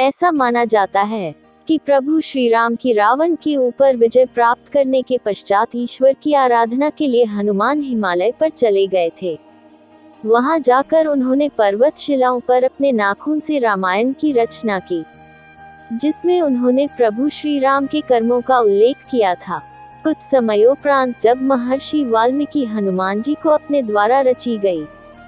ऐसा माना जाता है कि प्रभु श्री राम की रावण के ऊपर विजय प्राप्त करने के पश्चात ईश्वर की आराधना के लिए हनुमान हिमालय पर चले गए थे। वहां जाकर उन्होंने पर्वत शिलाओं पर अपने नाखून से रामायण की रचना की, जिसमें उन्होंने प्रभु श्री राम के कर्मों का उल्लेख किया था। कुछ समयोपरांत जब महर्षि वाल्मीकि हनुमान जी को अपने द्वारा रची गई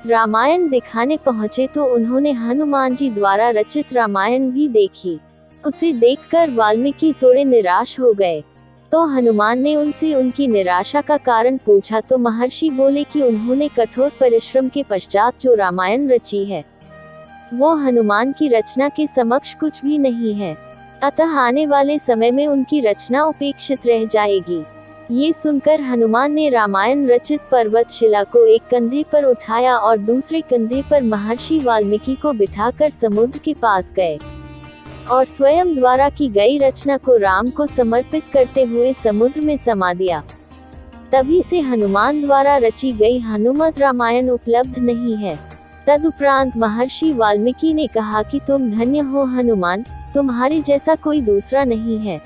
रामायण दिखाने पहुंचे तो उन्होंने हनुमान जी द्वारा रचित रामायण भी देखी। उसे देखकर वाल्मीकि थोड़े निराश हो गए, तो हनुमान ने उनसे उनकी निराशा का कारण पूछा तो महर्षि बोले कि उन्होंने कठोर परिश्रम के पश्चात जो रामायण रची है वो हनुमान की रचना के समक्ष कुछ भी नहीं है, अतः आने वाले समय में उनकी रचना उपेक्षित रह जाएगी। ये सुनकर हनुमान ने रामायण रचित पर्वत शिला को एक कंधे पर उठाया और दूसरे कंधे पर महर्षि वाल्मीकि को बिठाकर समुद्र के पास गए और स्वयं द्वारा की गई रचना को राम को समर्पित करते हुए समुद्र में समा दिया। तभी से हनुमान द्वारा रची गई हनुमत रामायण उपलब्ध नहीं है। तदुपरांत महर्षि वाल्मीकि ने कहा कि तुम धन्य हो हनुमान, तुम्हारे जैसा कोई दूसरा नहीं है।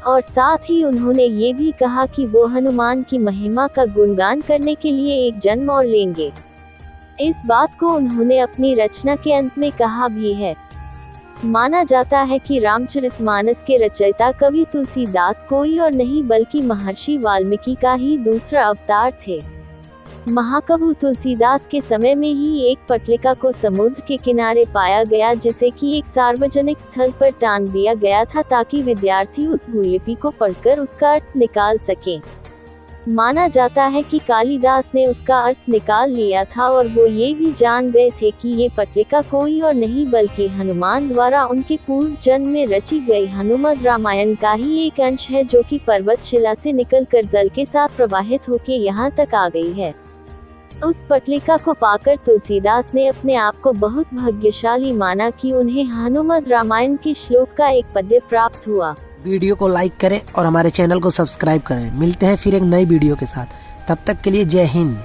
और साथ ही उन्होंने ये भी कहा कि वो हनुमान की महिमा का गुणगान करने के लिए एक जन्म और लेंगे। इस बात को उन्होंने अपनी रचना के अंत में कहा भी है। माना जाता है कि रामचरितमानस के रचयिता कवि तुलसीदास कोई और नहीं बल्कि महर्षि वाल्मीकि का ही दूसरा अवतार थे। महाकवि तुलसीदास के समय में ही एक पटलिका को समुद्र के किनारे पाया गया, जिसे कि एक सार्वजनिक स्थल पर टांग दिया गया था ताकि विद्यार्थी उस भूलिपि को पढ़कर उसका अर्थ निकाल सकें। माना जाता है कि कालिदास ने उसका अर्थ निकाल लिया था और वो ये भी जान गए थे कि ये पटलिका कोई और नहीं बल्कि हनुमान द्वारा उनके पूर्व जन्म में रची गई हनुमत रामायण का ही एक अंश है, जो कि पर्वत शिला से निकलकर जल के साथ प्रवाहित होकर यहाँ तक आ गई है। उस पटलिका को पाकर तुलसीदास ने अपने आप को बहुत भाग्यशाली माना कि उन्हें हनुमत रामायण के श्लोक का एक पद्य प्राप्त हुआ। वीडियो को लाइक करें और हमारे चैनल को सब्सक्राइब करें। मिलते हैं फिर एक नई वीडियो के साथ, तब तक के लिए जय हिंद।